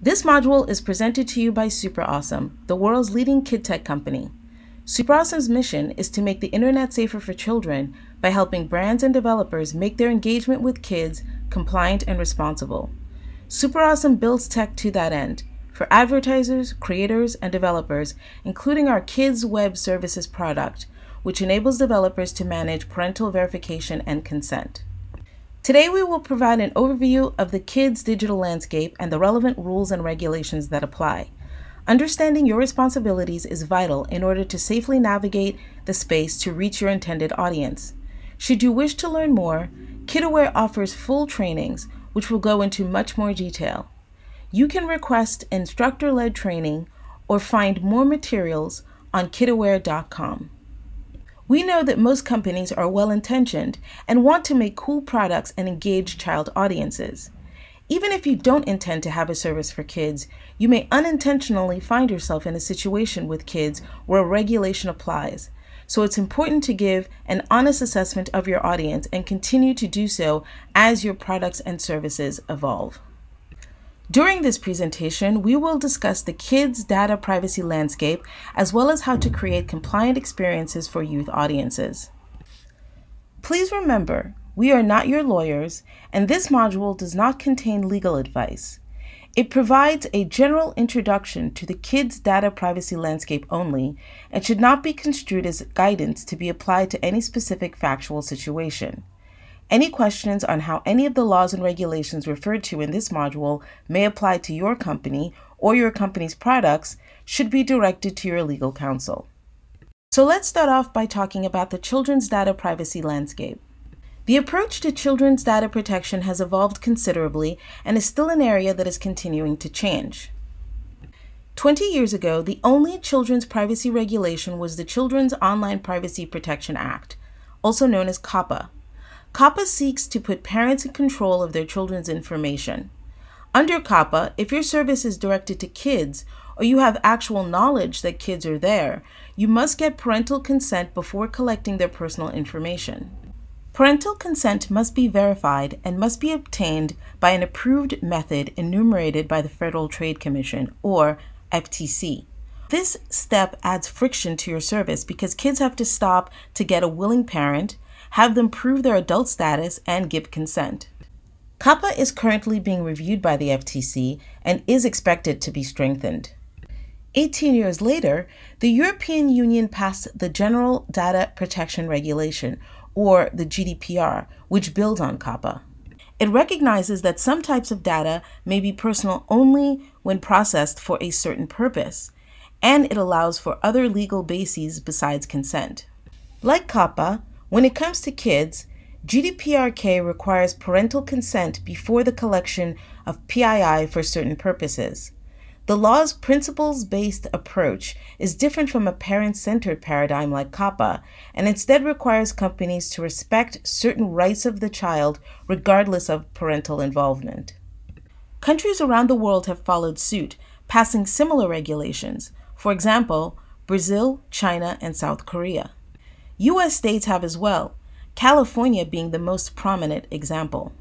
This module is presented to you by SuperAwesome, the world's leading kid tech company. SuperAwesome's mission is to make the internet safer for children by helping brands and developers make their engagement with kids compliant and responsible. SuperAwesome builds tech to that end for advertisers, creators, and developers, including our Kids Web Services product, which enables developers to manage parental verification and consent. Today, we will provide an overview of the kids' digital landscape and the relevant rules and regulations that apply. Understanding your responsibilities is vital in order to safely navigate the space to reach your intended audience. Should you wish to learn more, KidAware offers full trainings, which will go into much more detail. You can request instructor-led training or find more materials on KidAware.com. We know that most companies are well-intentioned and want to make cool products and engage child audiences. Even if you don't intend to have a service for kids, you may unintentionally find yourself in a situation with kids where a regulation applies. So it's important to give an honest assessment of your audience and continue to do so as your products and services evolve. During this presentation, we will discuss the kids' data privacy landscape, as well as how to create compliant experiences for youth audiences. Please remember, we are not your lawyers, and this module does not contain legal advice. It provides a general introduction to the kids' data privacy landscape only, and should not be construed as guidance to be applied to any specific factual situation. Any questions on how any of the laws and regulations referred to in this module may apply to your company or your company's products should be directed to your legal counsel. So let's start off by talking about the children's data privacy landscape. The approach to children's data protection has evolved considerably and is still an area that is continuing to change. 20 years ago, the only children's privacy regulation was the Children's Online Privacy Protection Act, also known as COPPA. COPPA seeks to put parents in control of their children's information. Under COPPA, if your service is directed to kids or you have actual knowledge that kids are there, you must get parental consent before collecting their personal information. Parental consent must be verified and must be obtained by an approved method enumerated by the Federal Trade Commission, or FTC. This step adds friction to your service because kids have to stop to get a willing parent, have them prove their adult status, and give consent. COPPA is currently being reviewed by the FTC and is expected to be strengthened. 18 years later, the European Union passed the General Data Protection Regulation, or the GDPR, which builds on COPPA. It recognizes that some types of data may be personal only when processed for a certain purpose, and it allows for other legal bases besides consent. Like COPPA, when it comes to kids, GDPR-K requires parental consent before the collection of PII for certain purposes. The law's principles-based approach is different from a parent-centered paradigm like COPPA, and instead requires companies to respect certain rights of the child regardless of parental involvement. Countries around the world have followed suit, passing similar regulations. For example, Brazil, China, and South Korea. U.S. states have as well, California being the most prominent example.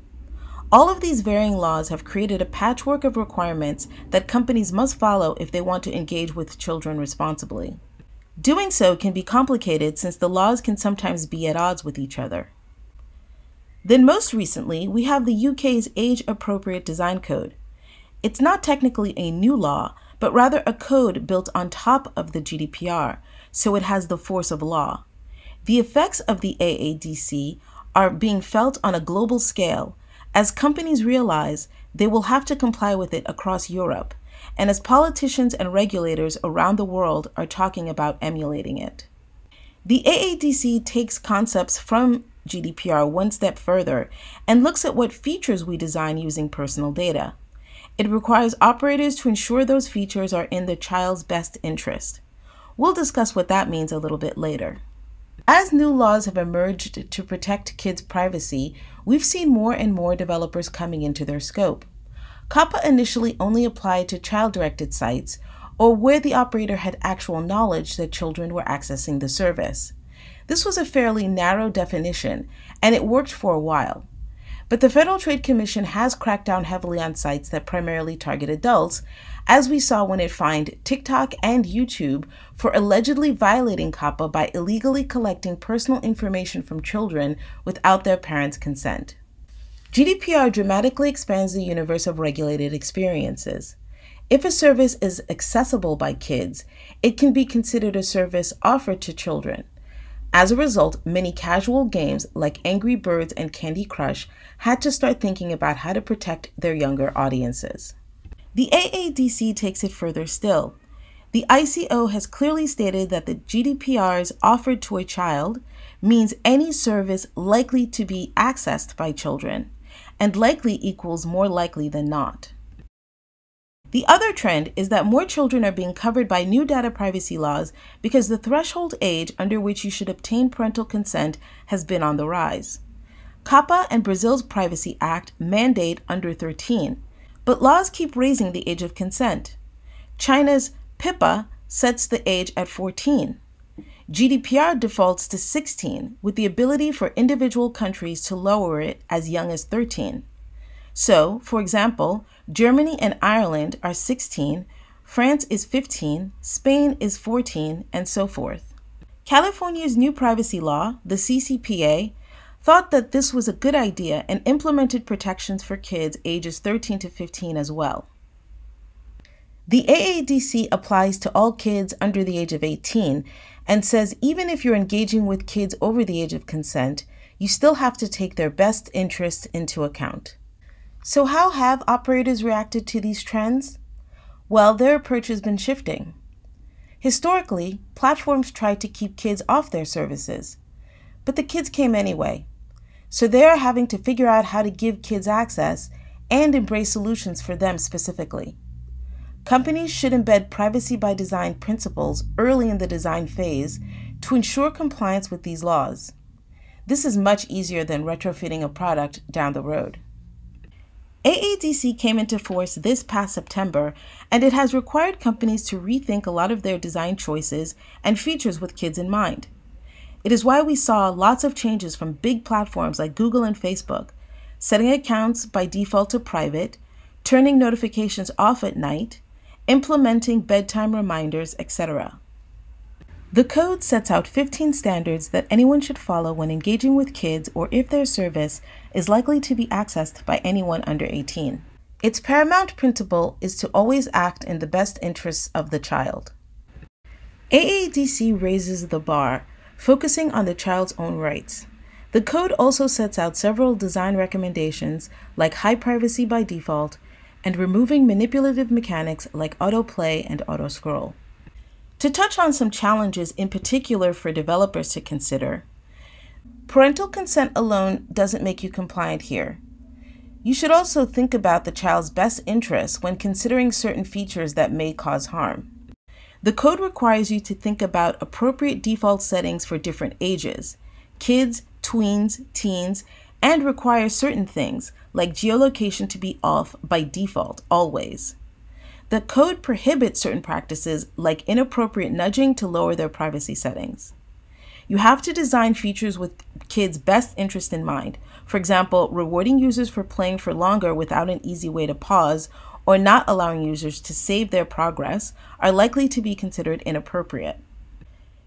All of these varying laws have created a patchwork of requirements that companies must follow if they want to engage with children responsibly. Doing so can be complicated since the laws can sometimes be at odds with each other. Then most recently, we have the UK's Age-Appropriate Design Code. It's not technically a new law, but rather a code built on top of the GDPR, so it has the force of law. The effects of the AADC are being felt on a global scale as companies realize they will have to comply with it across Europe, and as politicians and regulators around the world are talking about emulating it. The AADC takes concepts from GDPR one step further and looks at what features we design using personal data. It requires operators to ensure those features are in the child's best interest. We'll discuss what that means a little bit later. As new laws have emerged to protect kids' privacy, we've seen more and more developers coming into their scope. COPPA initially only applied to child-directed sites or where the operator had actual knowledge that children were accessing the service. This was a fairly narrow definition, and it worked for a while. But the Federal Trade Commission has cracked down heavily on sites that primarily target adults, as we saw when it fined TikTok and YouTube for allegedly violating COPPA by illegally collecting personal information from children without their parents' consent. GDPR dramatically expands the universe of regulated experiences. If a service is accessible by kids, it can be considered a service offered to children. As a result, many casual games like Angry Birds and Candy Crush had to start thinking about how to protect their younger audiences. The AADC takes it further still. The ICO has clearly stated that the GDPR's offered to a child means any service likely to be accessed by children, and likely equals more likely than not. The other trend is that more children are being covered by new data privacy laws because the threshold age under which you should obtain parental consent has been on the rise. COPPA and Brazil's Privacy Act mandate under 13, but laws keep raising the age of consent. China's PIPA sets the age at 14. GDPR defaults to 16, with the ability for individual countries to lower it as young as 13. So, for example, Germany and Ireland are 16, France is 15, Spain is 14, and so forth. California's new privacy law, the CCPA, thought that this was a good idea and implemented protections for kids ages 13 to 15 as well. The AADC applies to all kids under the age of 18 and says even if you're engaging with kids over the age of consent, you still have to take their best interests into account. So how have operators reacted to these trends? Well, their approach has been shifting. Historically, platforms tried to keep kids off their services, but the kids came anyway. So they are having to figure out how to give kids access and embrace solutions for them specifically. Companies should embed privacy by design principles early in the design phase to ensure compliance with these laws. This is much easier than retrofitting a product down the road. AADC came into force this past September, and it has required companies to rethink a lot of their design choices and features with kids in mind. It is why we saw lots of changes from big platforms like Google and Facebook, setting accounts by default to private, turning notifications off at night, implementing bedtime reminders, etc. The code sets out 15 standards that anyone should follow when engaging with kids or if their service is likely to be accessed by anyone under 18. Its paramount principle is to always act in the best interests of the child. AADC raises the bar, focusing on the child's own rights. The code also sets out several design recommendations like high privacy by default and removing manipulative mechanics like autoplay and autoscroll. To touch on some challenges in particular for developers to consider, parental consent alone doesn't make you compliant here. You should also think about the child's best interests when considering certain features that may cause harm. The code requires you to think about appropriate default settings for different ages, kids, tweens, teens, and requires certain things like geolocation to be off by default always. The code prohibits certain practices like inappropriate nudging to lower their privacy settings. You have to design features with kids' best interest in mind. For example, rewarding users for playing for longer without an easy way to pause or not allowing users to save their progress are likely to be considered inappropriate.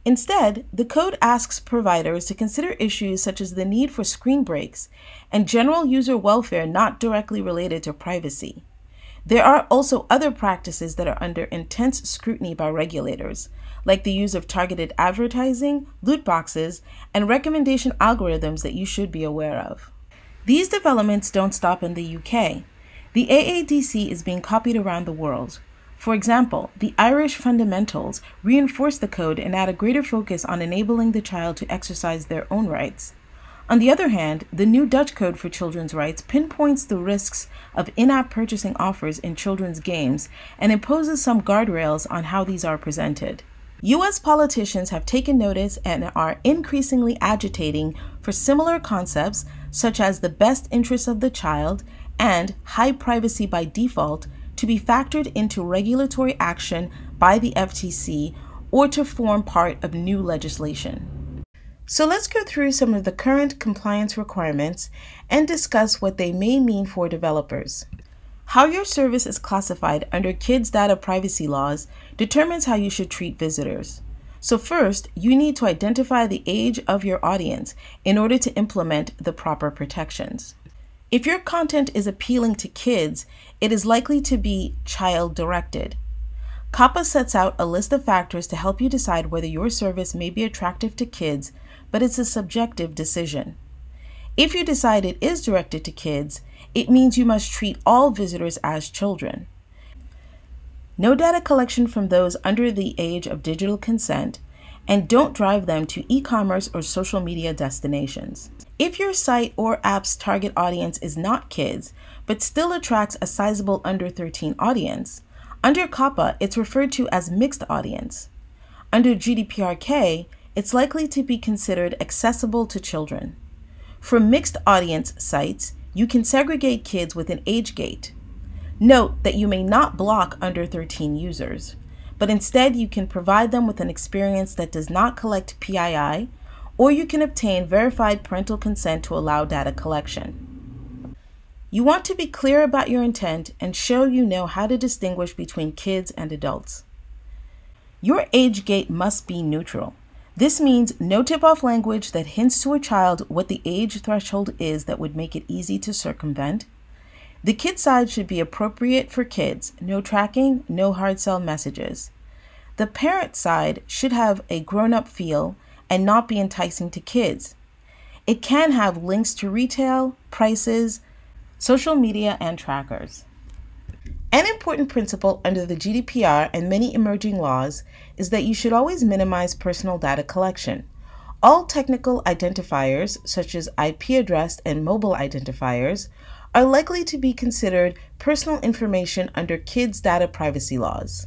Instead, the code asks providers to consider issues such as the need for screen breaks and general user welfare not directly related to privacy. There are also other practices that are under intense scrutiny by regulators, like the use of targeted advertising, loot boxes, and recommendation algorithms that you should be aware of. These developments don't stop in the UK. The AADC is being copied around the world. For example, the Irish fundamentals reinforce the code and add a greater focus on enabling the child to exercise their own rights. On the other hand, the new Dutch Code for Children's Rights pinpoints the risks of in-app purchasing offers in children's games and imposes some guardrails on how these are presented. U.S. politicians have taken notice and are increasingly agitating for similar concepts such as the best interests of the child and high privacy by default to be factored into regulatory action by the FTC or to form part of new legislation. So let's go through some of the current compliance requirements and discuss what they may mean for developers. How your service is classified under kids' data privacy laws determines how you should treat visitors. So first, you need to identify the age of your audience in order to implement the proper protections. If your content is appealing to kids, it is likely to be child-directed. COPPA sets out a list of factors to help you decide whether your service may be attractive to kids, but it's a subjective decision. If you decide it is directed to kids, it means you must treat all visitors as children. No data collection from those under the age of digital consent, and don't drive them to e-commerce or social media destinations. If your site or app's target audience is not kids, but still attracts a sizable under 13 audience, under COPPA, it's referred to as mixed audience. Under GDPR-K, it's likely to be considered accessible to children. For mixed audience sites, you can segregate kids with an age gate. Note that you may not block under 13 users, but instead you can provide them with an experience that does not collect PII, or you can obtain verified parental consent to allow data collection. You want to be clear about your intent and show you know how to distinguish between kids and adults. Your age gate must be neutral. This means no tip-off language that hints to a child what the age threshold is that would make it easy to circumvent. The kid side should be appropriate for kids, no tracking, no hard sell messages. The parent side should have a grown-up feel and not be enticing to kids. It can have links to retail, prices, social media, and trackers. An important principle under the GDPR and many emerging laws is that you should always minimize personal data collection. All technical identifiers, such as IP address and mobile identifiers, are likely to be considered personal information under kids' data privacy laws.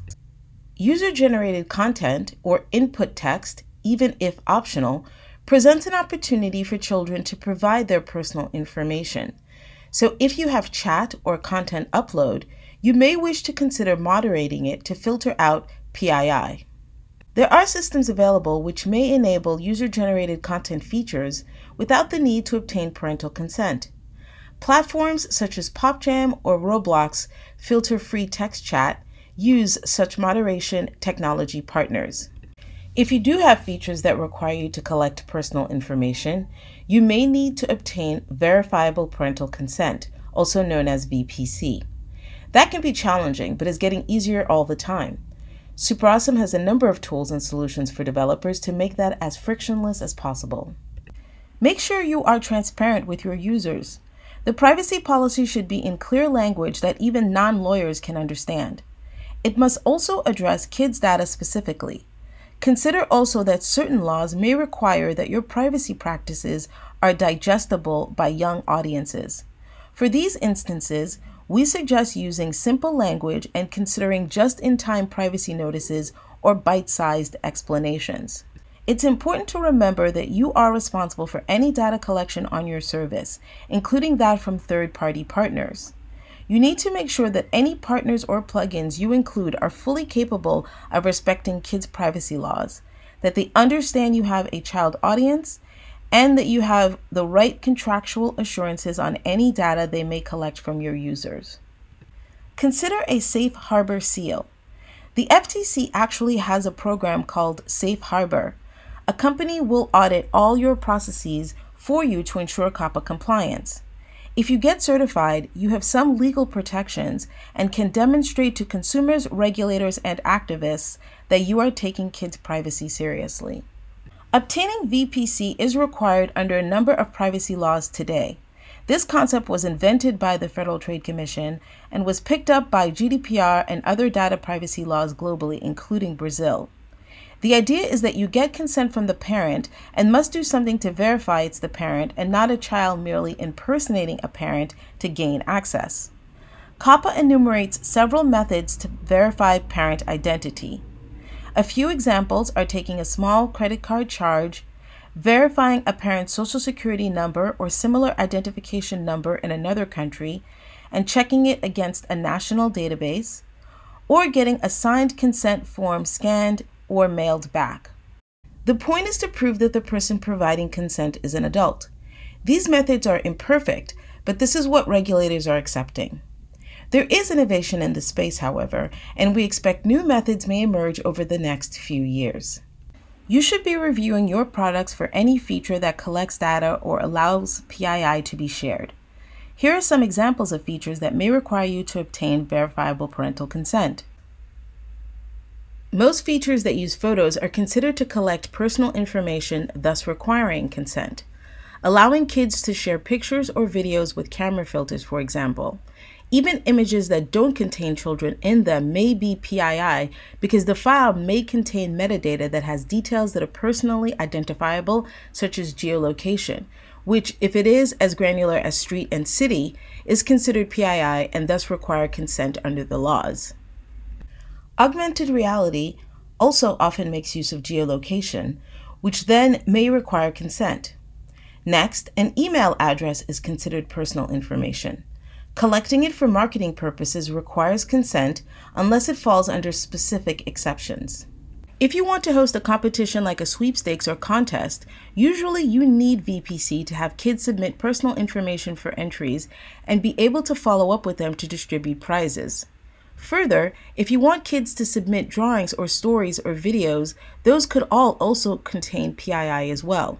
User-generated content, or input text, even if optional, presents an opportunity for children to provide their personal information. So if you have chat or content upload, you may wish to consider moderating it to filter out PII. There are systems available which may enable user-generated content features without the need to obtain parental consent. Platforms such as PopJam or Roblox filter free text chat use such moderation technology partners. If you do have features that require you to collect personal information, you may need to obtain verifiable parental consent, also known as VPC. That can be challenging, but is getting easier all the time. SuperAwesome has a number of tools and solutions for developers to make that as frictionless as possible. Make sure you are transparent with your users. The privacy policy should be in clear language that even non-lawyers can understand. It must also address kids' data specifically. Consider also that certain laws may require that your privacy practices are digestible by young audiences. For these instances, we suggest using simple language and considering just-in-time privacy notices or bite-sized explanations. It's important to remember that you are responsible for any data collection on your service, including that from third-party partners. You need to make sure that any partners or plugins you include are fully capable of respecting kids' privacy laws, that they understand you have a child audience, and that you have the right contractual assurances on any data they may collect from your users. Consider a safe harbor seal. The FTC actually has a program called Safe Harbor. A company will audit all your processes for you to ensure COPPA compliance. If you get certified, you have some legal protections and can demonstrate to consumers, regulators, and activists that you are taking kids' privacy seriously. Obtaining VPC is required under a number of privacy laws today. This concept was invented by the Federal Trade Commission and was picked up by GDPR and other data privacy laws globally, including Brazil. The idea is that you get consent from the parent and must do something to verify it's the parent and not a child merely impersonating a parent to gain access. COPPA enumerates several methods to verify parent identity. A few examples are taking a small credit card charge, verifying a parent's social security number or similar identification number in another country, and checking it against a national database, or getting a signed consent form scanned or mailed back. The point is to prove that the person providing consent is an adult. These methods are imperfect, but this is what regulators are accepting. There is innovation in this space, however, and we expect new methods may emerge over the next few years. You should be reviewing your products for any feature that collects data or allows PII to be shared. Here are some examples of features that may require you to obtain verifiable parental consent. Most features that use photos are considered to collect personal information, thus requiring consent. Allowing kids to share pictures or videos with camera filters, for example. Even images that don't contain children in them may be PII because the file may contain metadata that has details that are personally identifiable, such as geolocation, which, if it is as granular as street and city, is considered PII and thus require consent under the laws. Augmented reality also often makes use of geolocation, which then may require consent. Next, an email address is considered personal information. Collecting it for marketing purposes requires consent unless it falls under specific exceptions. If you want to host a competition like a sweepstakes or contest, usually you need VPC to have kids submit personal information for entries and be able to follow up with them to distribute prizes. Further, if you want kids to submit drawings or stories or videos, those could all also contain PII as well.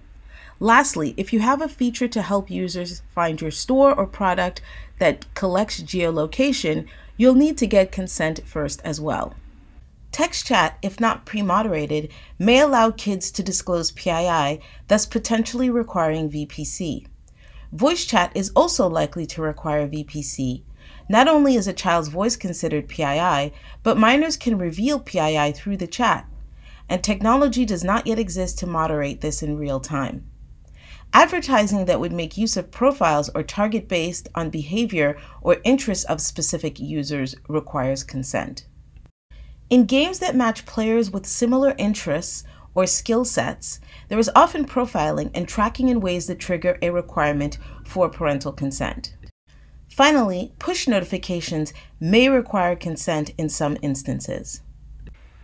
Lastly, if you have a feature to help users find your store or product that collects geolocation, you'll need to get consent first as well. Text chat, if not pre-moderated, may allow kids to disclose PII, thus potentially requiring VPC. Voice chat is also likely to require VPC. Not only is a child's voice considered PII, but minors can reveal PII through the chat, and technology does not yet exist to moderate this in real time. Advertising that would make use of profiles or target based on behavior or interests of specific users requires consent. In games that match players with similar interests or skill sets, there is often profiling and tracking in ways that trigger a requirement for parental consent. Finally, push notifications may require consent in some instances.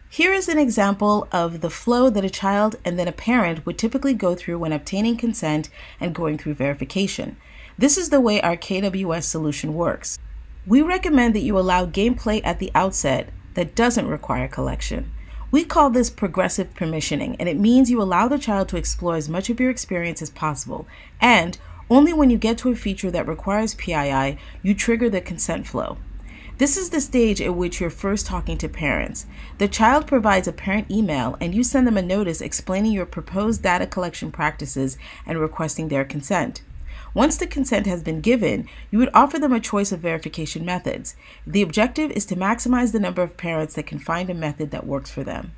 Here is an example of the flow that a child and then a parent would typically go through when obtaining consent and going through verification. This is the way our KWS solution works. We recommend that you allow gameplay at the outset that doesn't require collection. We call this progressive permissioning, and it means you allow the child to explore as much of your experience as possible, and only when you get to a feature that requires PII, you trigger the consent flow. This is the stage at which you're first talking to parents. The child provides a parent email and you send them a notice explaining your proposed data collection practices and requesting their consent. Once the consent has been given, you would offer them a choice of verification methods. The objective is to maximize the number of parents that can find a method that works for them.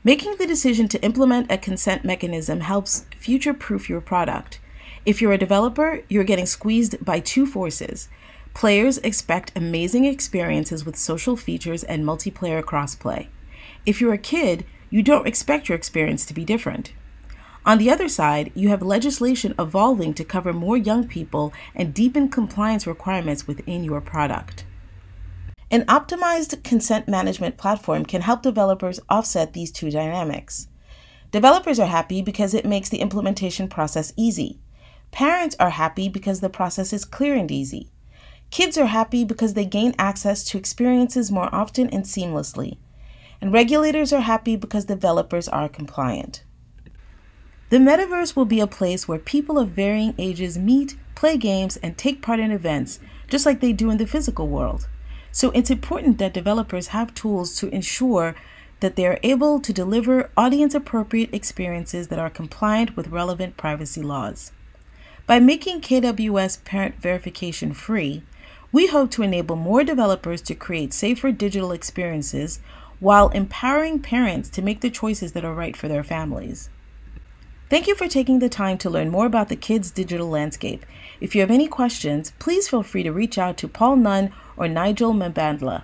Making the decision to implement a consent mechanism helps future-proof your product. If you're a developer, you're getting squeezed by two forces. Players expect amazing experiences with social features and multiplayer crossplay. If you're a kid, you don't expect your experience to be different. On the other side, you have legislation evolving to cover more young people and deepen compliance requirements within your product. An optimized consent management platform can help developers offset these two dynamics. Developers are happy because it makes the implementation process easy. Parents are happy because the process is clear and easy. Kids are happy because they gain access to experiences more often and seamlessly. And regulators are happy because developers are compliant. The metaverse will be a place where people of varying ages meet, play games, and take part in events, just like they do in the physical world. So it's important that developers have tools to ensure that they are able to deliver audience-appropriate experiences that are compliant with relevant privacy laws. By making KWS parent verification free, we hope to enable more developers to create safer digital experiences while empowering parents to make the choices that are right for their families. Thank you for taking the time to learn more about the kids' digital landscape. If you have any questions, please feel free to reach out to Paul Nunn or Nigel Mbandla.